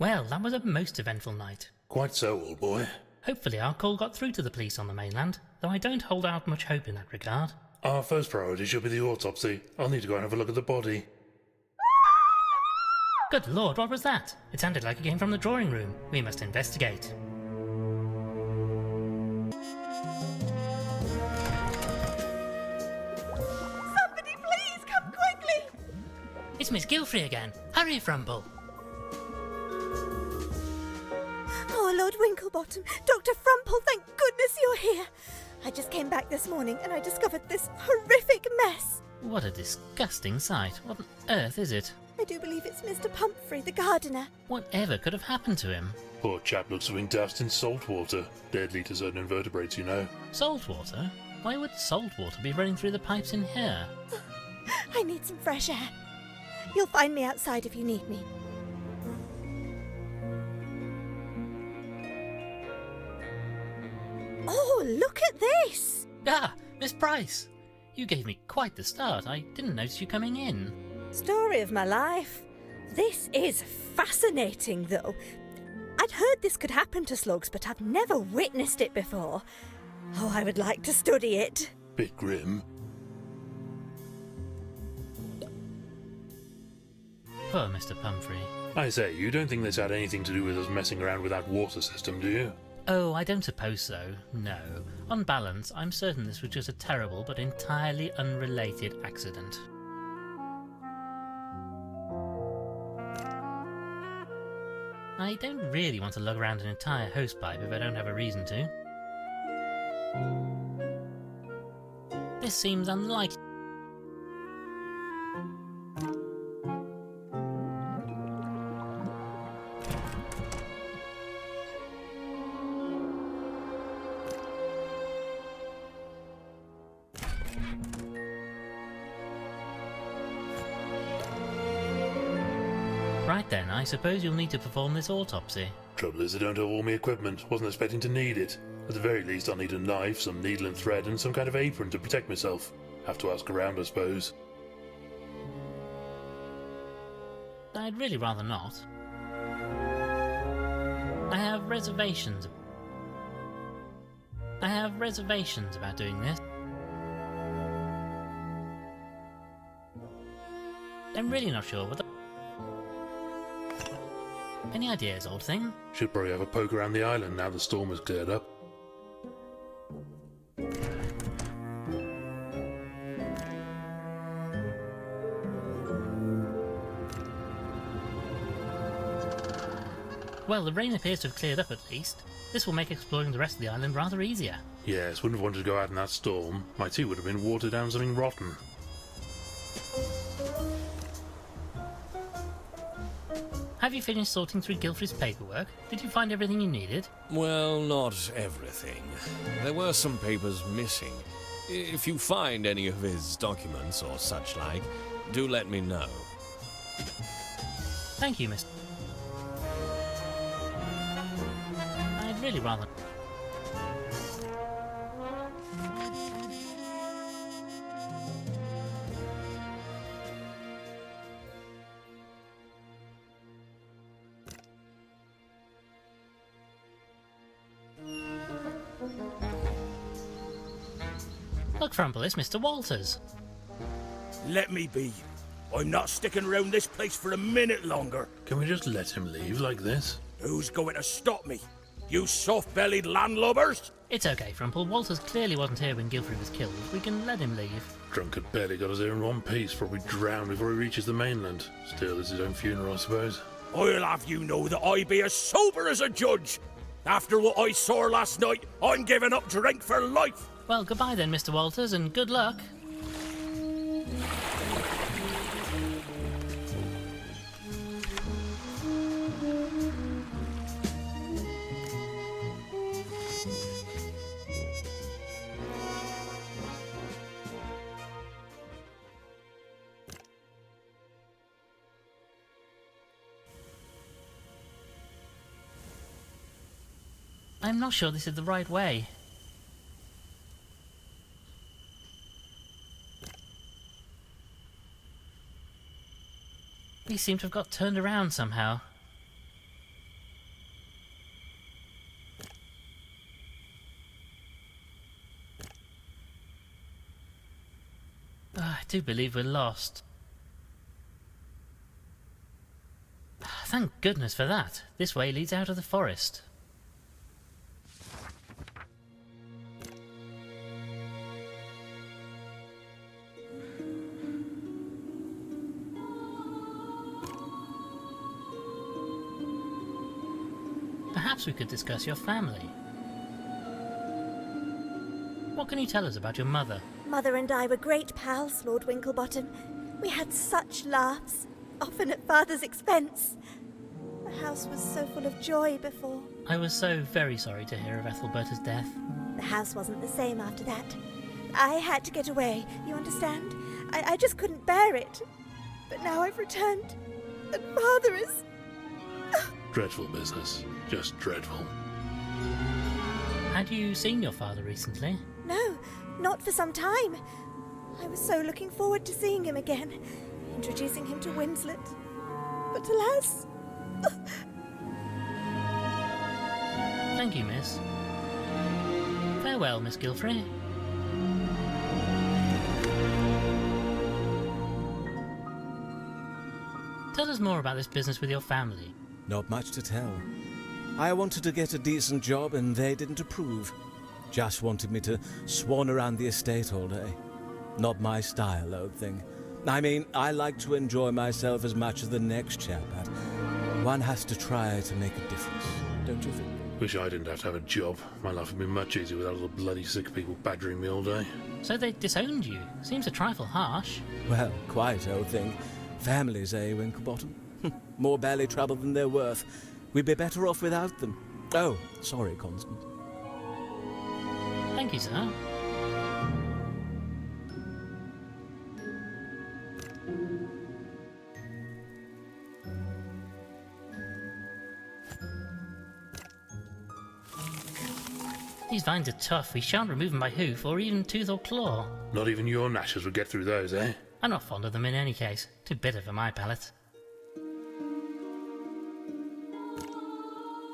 Well, that was a most eventful night. Quite so, old boy. Hopefully our call got through to the police on the mainland, though I don't hold out much hope in that regard. Our first priority should be the autopsy. I'll need to go and have a look at the body. Good lord, what was that? It sounded like it came from the drawing room. We must investigate. Somebody please come quickly! It's Miss Gilfrey again. Hurry, Frumple. Oh, Lord Winklebottom, Dr. Frumple, thank goodness you're here. I just came back this morning and I discovered this horrific mess. What a disgusting sight. What on earth is it? I do believe it's Mr. Pumphrey, the gardener. Whatever could have happened to him? Poor chap looks to have been doused in salt water. Deadly to certain invertebrates, you know. Salt water? Why would salt water be running through the pipes in here? I need some fresh air. You'll find me outside if you need me. Oh, look at this! Ah, Miss Price! You gave me quite the start. I didn't notice you coming in. Story of my life. This is fascinating, though. I'd heard this could happen to slugs, but I've never witnessed it before. Oh, I would like to study it. Bit grim. Poor Mr. Pumphrey. I say, you don't think this had anything to do with us messing around with that water system, do you? Oh, I don't suppose so, no. On balance, I'm certain this was just a terrible but entirely unrelated accident. I don't really want to lug around an entire hosepipe if I don't have a reason to. This seems unlikely. Right then, I suppose you'll need to perform this autopsy. Trouble is I don't have all my equipment. Wasn't expecting to need it. At the very least I'll need a knife, some needle and thread, and some kind of apron to protect myself. Have to ask around, I suppose. I'd really rather not. I have reservations about doing this. I'm really not sure what the... Any ideas, old thing? Should probably have a poke around the island now the storm has cleared up. Well, the rain appears to have cleared up at least. This will make exploring the rest of the island rather easier. Yes, wouldn't have wanted to go out in that storm. My tea would have been watered down something rotten. Have you finished sorting through Gilfrey's paperwork? Did you find everything you needed? Well, not everything. There were some papers missing. If you find any of his documents or such like, do let me know. Thank you, Mr. I'd really rather... Look, Frumple, it's Mr. Walters. Let me be. I'm not sticking around this place for a minute longer. Can we just let him leave like this? Who's going to stop me? You soft-bellied landlubbers? It's okay, Frumple. Walters clearly wasn't here when Gilfrey was killed. We can let him leave. Drunkard barely got us here in one piece, probably drowned before he reaches the mainland. Still, it's his own funeral, I suppose. I'll have you know that I be as sober as a judge. After what I saw last night, I'm giving up drink for life. Well, goodbye then, Mr. Walters, and good luck. I'm not sure this is the right way. We seem to have got turned around somehow. I do believe we're lost. Thank goodness for that. This way leads out of the forest. Perhaps we could discuss your family. What can you tell us about your mother? Mother and I were great pals, Lord Winklebottom. We had such laughs, often at Father's expense. The house was so full of joy before. I was so very sorry to hear of Ethelberta's death. The house wasn't the same after that. I had to get away, you understand? I just couldn't bear it. But now I've returned, and Father is... Dreadful business. Just dreadful. Had you seen your father recently? No, not for some time. I was so looking forward to seeing him again, introducing him to Winslet. But alas... Thank you, miss. Farewell, Miss Gilfrey. Tell us more about this business with your family. Not much to tell. I wanted to get a decent job and they didn't approve. Just wanted me to swan around the estate all day. Not my style, old thing. I mean, I like to enjoy myself as much as the next chap, but one has to try to make a difference, don't you think? Wish I didn't have to have a job. My life would be much easier without all the bloody sick people badgering me all day. So they disowned you. Seems a trifle harsh. Well, quite, old thing. Families, eh, Winklebottom? More belly trouble than they're worth. We'd be better off without them. Oh, sorry, Constance. Thank you, sir. These vines are tough. We shan't remove them by hoof or even tooth or claw. Not even your gnashers would get through those, eh? I'm not fond of them in any case. Too bitter for my palate.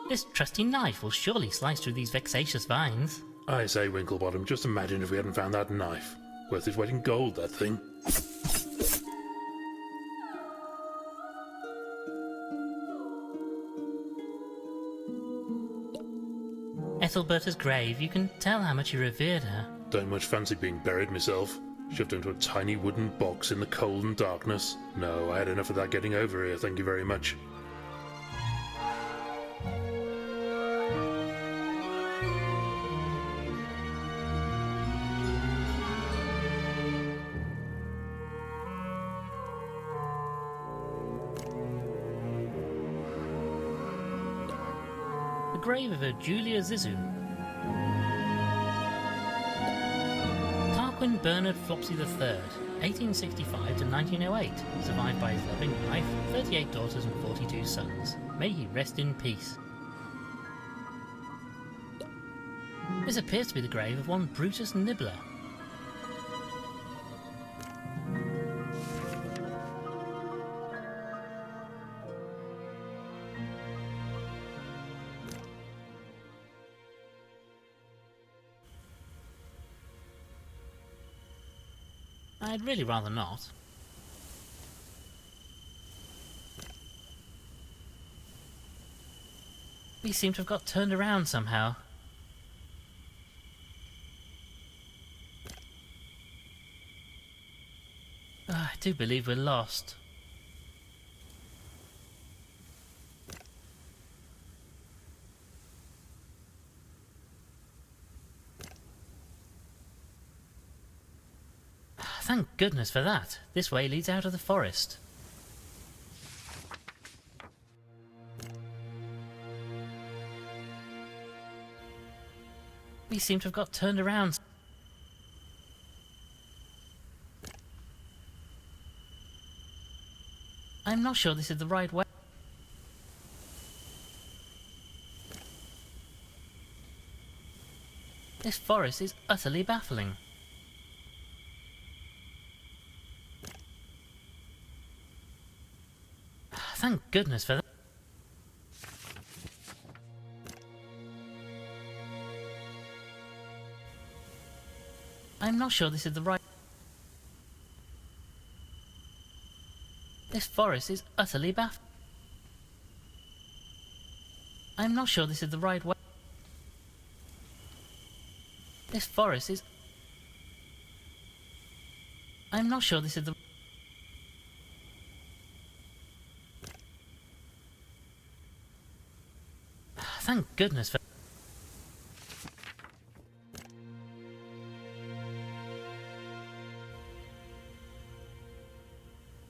This trusty knife will surely slice through these vexatious vines. I say, Winklebottom, just imagine if we hadn't found that knife. Worth its weight in gold, that thing. Ethelberta's grave, you can tell how much you revered her. Don't much fancy being buried myself. Shoved into a tiny wooden box in the cold and darkness. No, I had enough of that getting over here, thank you very much. The grave of a Julia Zizu. Tarquin Bernard Flopsy III, 1865 to 1908, survived by his loving wife, 38 daughters and 42 sons. May he rest in peace. This appears to be the grave of one Brutus Nibbler. I'd really rather not. We seem to have got turned around somehow. I do believe we're lost. Thank goodness for that. This way leads out of the forest. We seem to have got turned around. I'm not sure this is the right way. This forest is utterly baffling. Thank goodness for that. I'm not sure this is the right... This forest is utterly baffled. I'm not sure this is the right way. This forest is... I'm not sure this is the... Thank goodness for...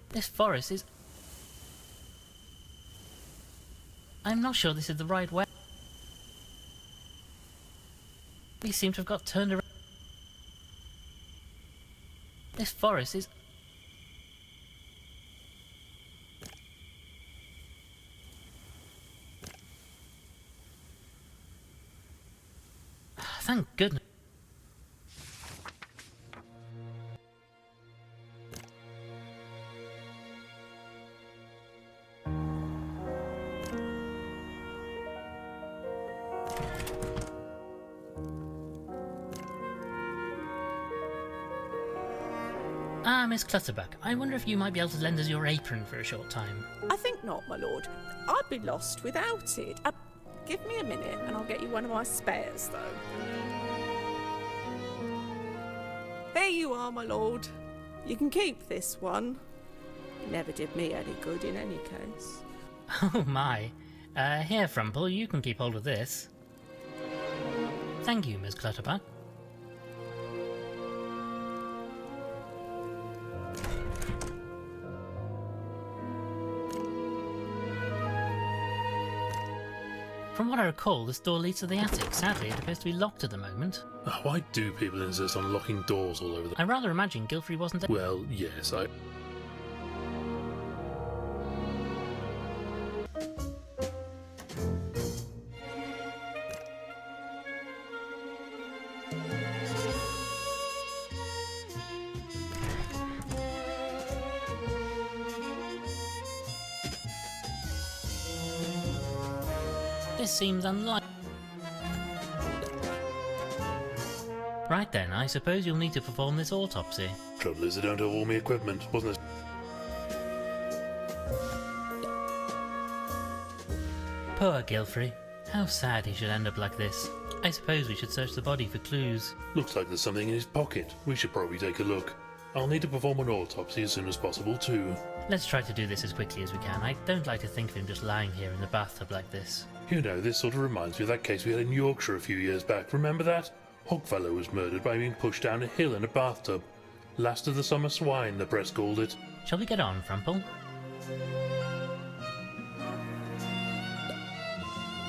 This forest is... I'm not sure this is the right way. We seem to have got turned around. This forest is... Thank goodness. Ah, Miss Clutterbuck, I wonder if you might be able to lend us your apron for a short time. I think not, my lord. I'd be lost without it. Give me a minute and I'll get you one of my spares, though. There you are, my lord. You can keep this one. It never did me any good in any case. Oh my. Here, Frumple, you can keep hold of this. Thank you, Miss Clutterbuck. From what I recall, this door leads to the attic. Sadly, it appears to be locked at the moment. Why do people insist on locking doors all over the... I rather imagine Gilfrey wasn't... Well, yes, This seems unlikely. Right then, I suppose you'll need to perform this autopsy. Trouble is I don't have all my equipment, wasn't it? Poor Gilfrey. How sad he should end up like this. I suppose we should search the body for clues. Looks like there's something in his pocket. We should probably take a look. I'll need to perform an autopsy as soon as possible too. Let's try to do this as quickly as we can. I don't like to think of him just lying here in the bathtub like this. You know, this sort of reminds me of that case we had in Yorkshire a few years back. Remember that? Hogfellow was murdered by being pushed down a hill in a bathtub. Last of the summer swine, the press called it. Shall we get on, Frumple?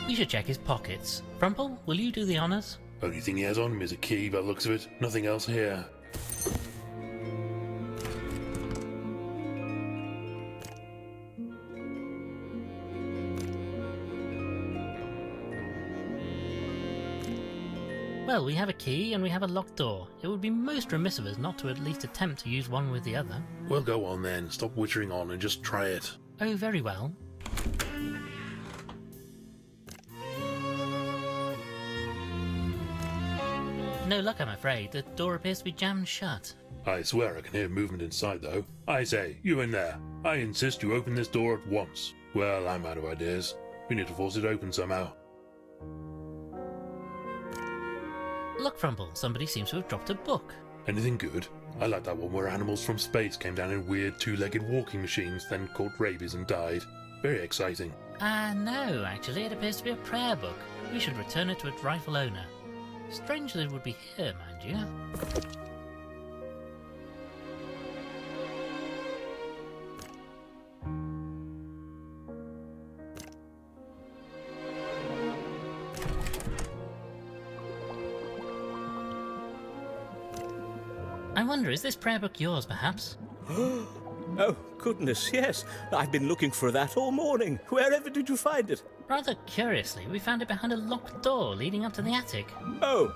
We should check his pockets. Frumple, will you do the honours? Only thing he has on him is a key by the looks of it. Nothing else here. Well, we have a key and we have a locked door. It would be most remiss of us not to at least attempt to use one with the other. Well, go on then. Stop wittering on and just try it. Oh, very well. No luck, I'm afraid. The door appears to be jammed shut. I swear I can hear movement inside, though. I say, you in there. I insist you open this door at once. Well, I'm out of ideas. We need to force it open somehow. Look, Frumple, somebody seems to have dropped a book. Anything good? I like that one where animals from space came down in weird two-legged walking machines, then caught rabies and died. Very exciting. No, actually, it appears to be a prayer book. We should return it to its rightful owner. Strange that it would be here, mind you. I wonder, is this prayer book yours, perhaps? Oh, goodness, yes. I've been looking for that all morning. Wherever did you find it? Rather curiously, we found it behind a locked door leading up to the attic. Oh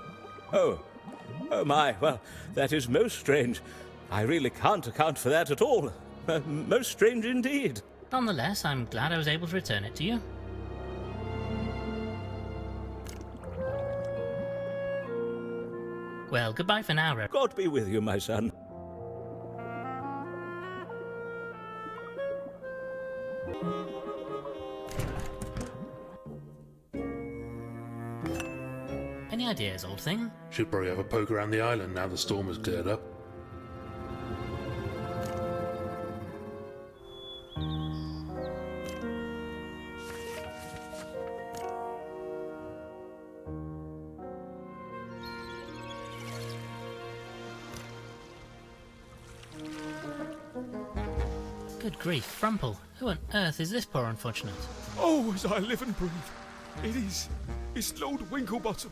my, well, that is most strange. I really can't account for that at all. Most strange indeed. Nonetheless, I'm glad I was able to return it to you. Well, goodbye for now, Rev. God be with you, my son. Any ideas, old thing? Should probably have a poke around the island now the storm has cleared up. Good grief, Frumple. Who on earth is this poor unfortunate? Oh, as I live and breathe. It is. It's Lord Winklebottom.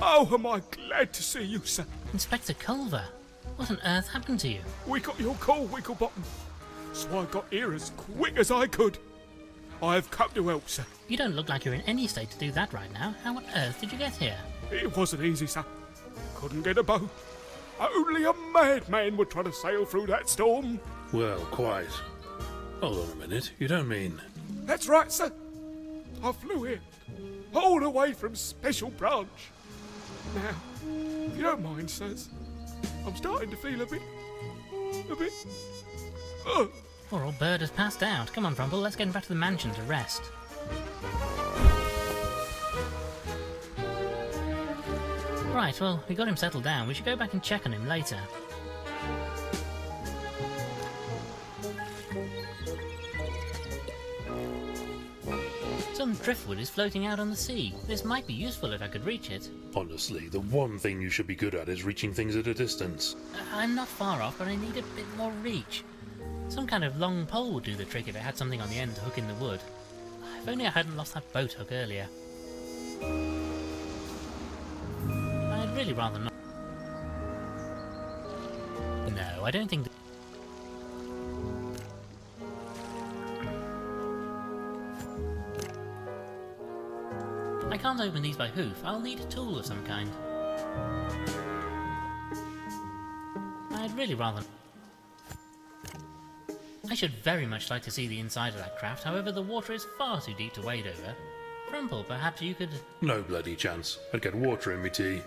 Oh, am I glad to see you, sir. Inspector Culver, what on earth happened to you? We got your call, Winklebottom. So I got here as quick as I could. I have come to help, sir. You don't look like you're in any state to do that right now. How on earth did you get here? It wasn't easy, sir. Couldn't get a boat. Only a madman would try to sail through that storm. Well, quite. Hold on a minute, you don't mean... That's right, sir. I flew here, all the way from Special Branch. Now, if you don't mind, sirs, I'm starting to feel a bit... Poor old bird has passed out. Come on, Frumple, let's get him back to the mansion to rest. Right, well, we got him settled down. We should go back and check on him later. Some driftwood is floating out on the sea. This might be useful if I could reach it. Honestly, the one thing you should be good at is reaching things at a distance. I'm not far off, but I need a bit more reach. Some kind of long pole would do the trick if it had something on the end to hook in the wood. If only I hadn't lost that boat hook earlier. I'd really rather not. No, I don't think... I can't open these by hoof. I'll need a tool of some kind. I'd really rather... I should very much like to see the inside of that craft, however the water is far too deep to wade over. Frumple, perhaps you could... No bloody chance. I'd get water in me tea.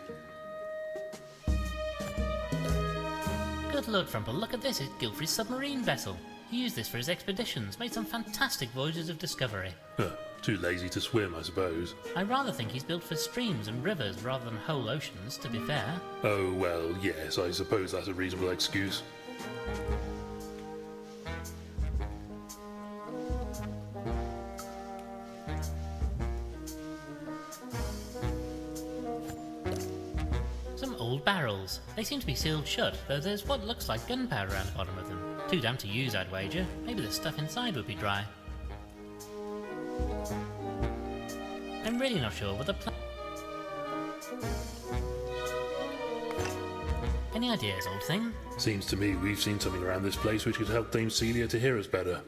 Good lord, Frumple, look at this. It's Gilfrey's submarine vessel. He used this for his expeditions, made some fantastic voyages of discovery. Too lazy to swim, I suppose. I rather think he's built for streams and rivers rather than whole oceans, to be fair. Oh, well, yes, I suppose that's a reasonable excuse. Some old barrels. They seem to be sealed shut, though there's what looks like gunpowder around the bottom of them. Too damp to use, I'd wager. Maybe the stuff inside would be dry. I'm really not sure what the plan... Any ideas, old thing? Seems to me we've seen something around this place which could help Dame Celia to hear us better.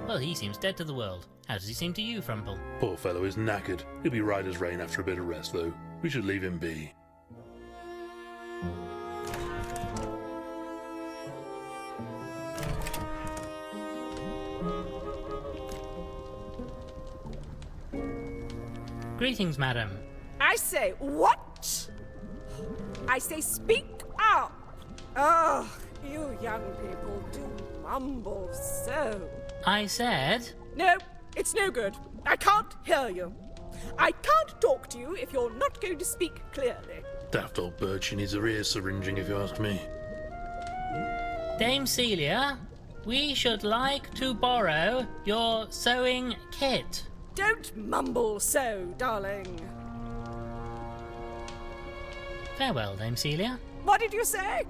Well, he seems dead to the world. How does he seem to you, Frumple? Poor fellow is knackered. He'll be right as rain after a bit of rest, though. We should leave him be. Greetings, madam. I say, what? I say, speak up. Oh, you young people do mumble so. I said... No, it's no good. I can't hear you. I can't talk to you if you're not going to speak clearly. Daft old bird, she needs her ears syringing if you ask me. Dame Celia, we should like to borrow your sewing kit. Don't mumble so, darling. Farewell, Dame Celia. What did you say?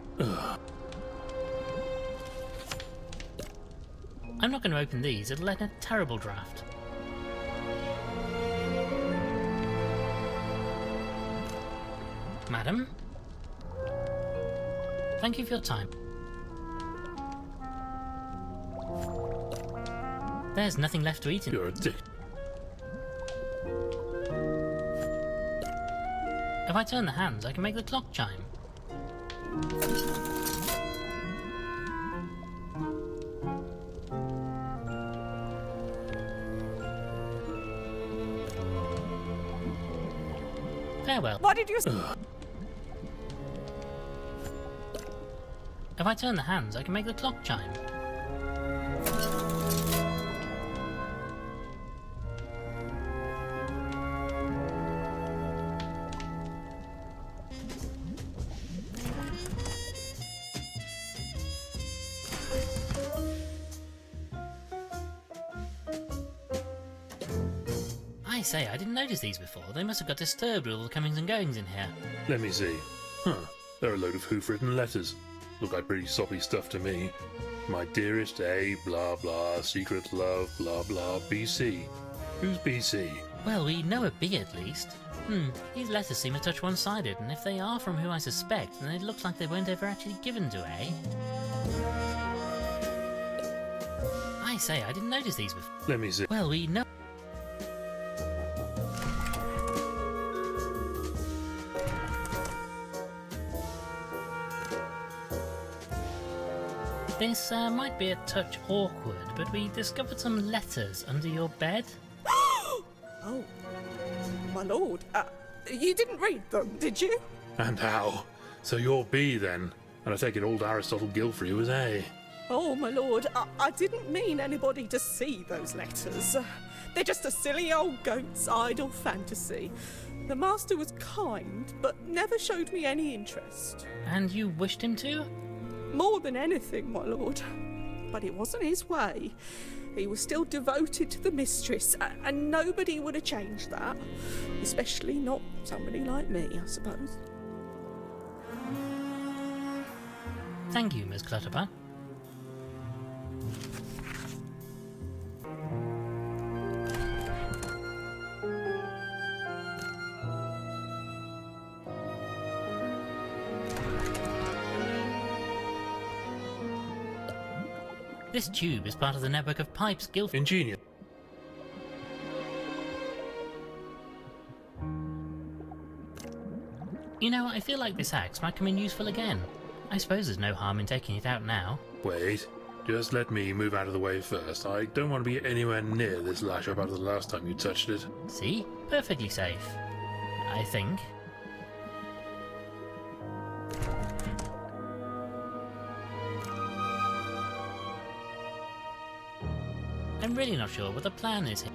I'm not going to open these, it'll let in a terrible draft. Madam? Thank you for your time. There's nothing left to eat in. You're a dick. If I turn the hands, I can make the clock chime. Farewell. What did you say? If I turn the hands, I can make the clock chime. I say, I didn't notice these before. They must have got disturbed with all the comings and goings in here. Let me see. Huh. They're a load of hoof-written letters. Look like pretty soppy stuff to me. My dearest A, blah blah, secret love, blah blah, BC. Who's BC? Well, we know a B at least. These letters seem a touch one-sided, and if they are from who I suspect, then it looks like they weren't ever actually given to A. I say, I didn't notice these before. Let me see. Well, we know... This might be a touch awkward, but we discovered some letters under your bed. Oh, my lord. You didn't read them, did you? And how? So you're B then? And I take it old Aristotle Gilfrey was A. Oh, my lord, I didn't mean anybody to see those letters. They're just a silly old goat's idle fantasy. The master was kind, but never showed me any interest. And you wished him to? More than anything, my lord. But it wasn't his way. He was still devoted to the mistress, and nobody would have changed that. Especially not somebody like me, I suppose. Thank you, Miss Clutterbuck. This tube is part of the network of pipes Guildford. Ingenious. You know, I feel like this axe might come in useful again. I suppose there's no harm in taking it out now. Wait. Just let me move out of the way first. I don't want to be anywhere near this lash up out of the last time you touched it. See? Perfectly safe. I think. I'm really not sure what the plan is here.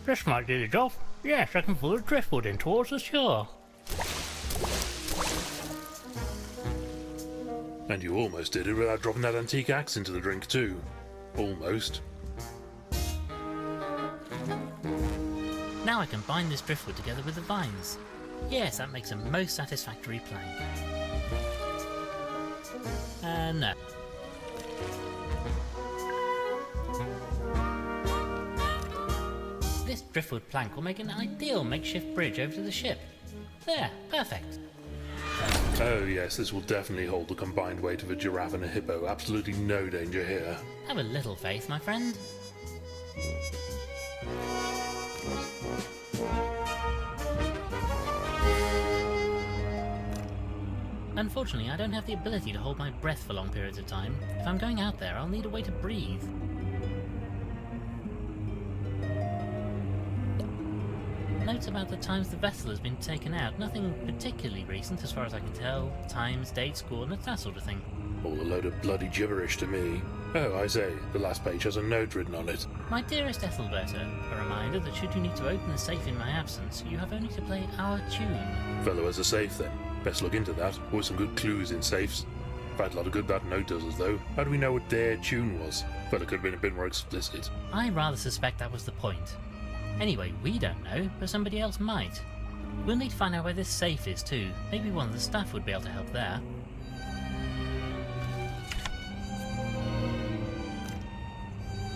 This might do the job. Yes, I can pull the driftwood in towards the shore. And you almost did it without dropping that antique axe into the drink too. Almost. Now I can bind this driftwood together with the vines. Yes, that makes a most satisfactory plank. No. This driftwood plank will make an ideal makeshift bridge over to the ship. There, perfect. Oh yes, this will definitely hold the combined weight of a giraffe and a hippo. Absolutely no danger here. Have a little faith, my friend. Unfortunately, I don't have the ability to hold my breath for long periods of time. If I'm going out there, I'll need a way to breathe. Notes about the times the vessel has been taken out. Nothing particularly recent as far as I can tell. Times, dates, coordinates, that sort of thing. All a load of bloody gibberish to me. Oh, I say, the last page has a note written on it. My dearest Ethelberta, a reminder that should you need to open the safe in my absence, you have only to play our tune. Fellow has a safe then. Best look into that. Always some good clues in safes. Quite a lot of good that note does us though. How do we know what their tune was? Fella could have been a bit more explicit. I rather suspect that was the point. Anyway, we don't know, but somebody else might. We'll need to find out where this safe is too. Maybe one of the staff would be able to help there.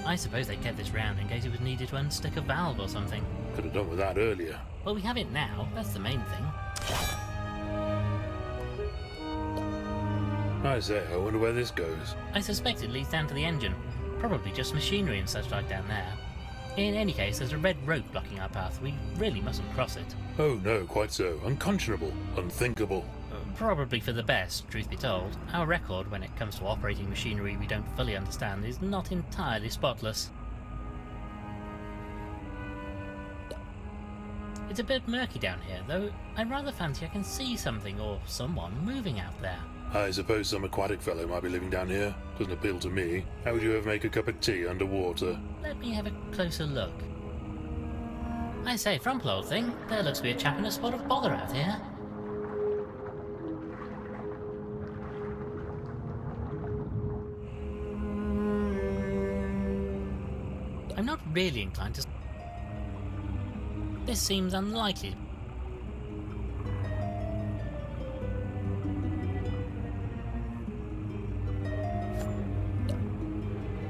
I suppose they kept this round in case it was needed to unstick a valve or something. Could have done with that earlier. Well, we have it now, that's the main thing. I say, I wonder where this goes. I suspect it leads down to the engine. Probably just machinery and such like down there. In any case, there's a red rope blocking our path. We really mustn't cross it. Oh no, quite so. Unconscionable. Unthinkable. Probably for the best, truth be told. Our record when it comes to operating machinery we don't fully understand is not entirely spotless. It's a bit murky down here, though I rather fancy I can see something or someone moving out there. I suppose some aquatic fellow might be living down here. Doesn't appeal to me. How would you ever make a cup of tea underwater? Let me have a closer look. I say, Frumple, old thing, there looks to be a chap in a spot of bother out here. I'm not really inclined to... This seems unlikely.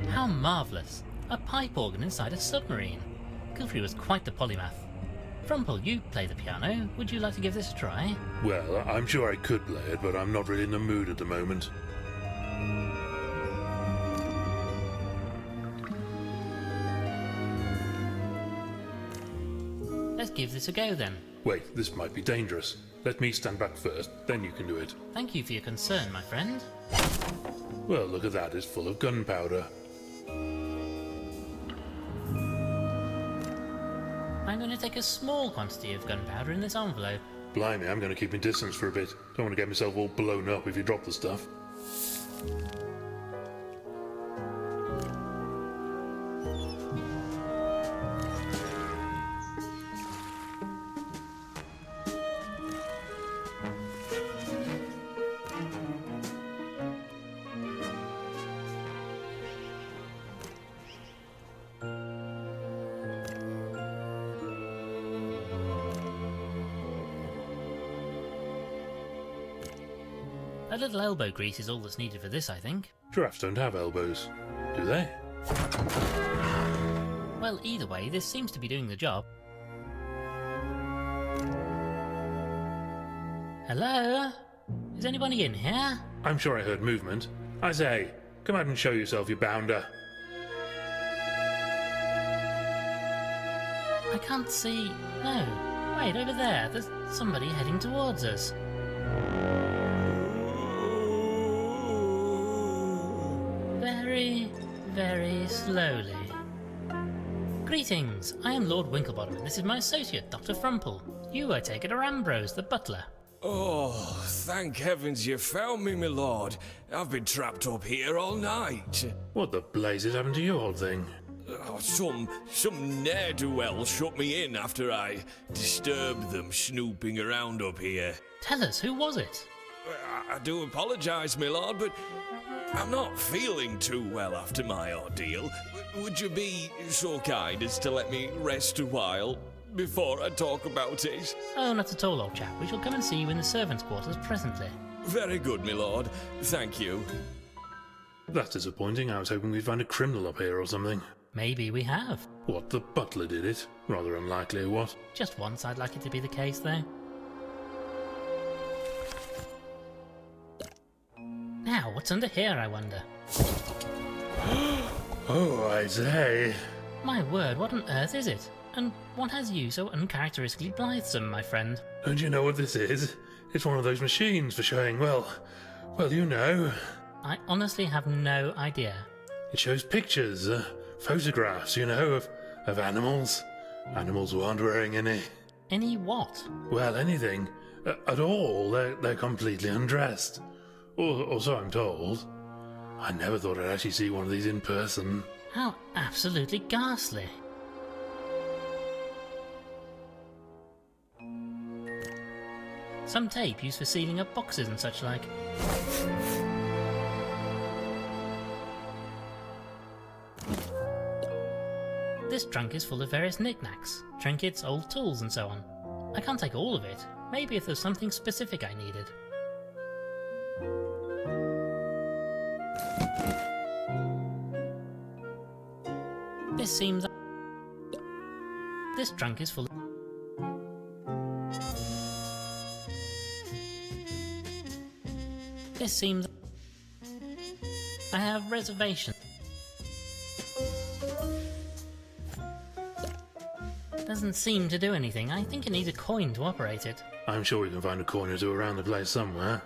How marvellous! A pipe organ inside a submarine. Fullthrough was quite the polymath. Frumple, you play the piano. Would you like to give this a try? Well, I'm sure I could play it, but I'm not really in the mood at the moment. Let's give this a go then. Wait, this might be dangerous. Let me stand back first, then you can do it. Thank you for your concern, my friend. Well, look at that, it's full of gunpowder. I'm going to take a small quantity of gunpowder in this envelope. Blimey, I'm going to keep my distance for a bit. Don't want to get myself all blown up if you drop the stuff. A little elbow grease is all that's needed for this, I think. Giraffes don't have elbows, do they? Well, either way, this seems to be doing the job. Hello? Is anybody in here? I'm sure I heard movement. I say, come out and show yourself, you bounder. I can't see... No. Wait, over there. There's somebody heading towards us. Very, very slowly. Greetings, I am Lord Winklebottom, and this is my associate, Dr. Frumple. You, I take it, are Ambrose, the butler. Oh, thank heavens you found me, my lord. I've been trapped up here all night. What the blazes happened to you, old thing? Oh, some ne'er-do-well shut me in after I disturbed them snooping around up here. Tell us, who was it? I do apologise, my lord, but I'm not feeling too well after my ordeal. Would you be so kind as to let me rest a while before I talk about it? Oh, not at all, old chap. We shall come and see you in the servants' quarters presently. Very good, my lord. Thank you. That's disappointing. I was hoping we'd find a criminal up here or something. Maybe we have. What, the butler did it? Rather unlikely, what? Just once I'd like it to be the case, though. Now, what's under here, I wonder? Oh, I say. My word, what on earth is it? And what has you so uncharacteristically blithesome, my friend? Don't you know what this is? It's one of those machines for showing, well, you know. I honestly have no idea. It shows pictures, photographs, you know, of animals. Animals who aren't wearing any. Any what? Well, anything. At all. They're completely undressed. Or so I'm told. I never thought I'd actually see one of these in person. How absolutely ghastly. Some tape used for sealing up boxes and such like. This trunk is full of various knickknacks, trinkets, old tools and so on. I can't take all of it. Maybe if there's something specific I needed. This seems... This trunk is full. This seems... I have reservations. Doesn't seem to do anything. I think it needs a coin to operate it. I'm sure we can find a coin or two around the place somewhere.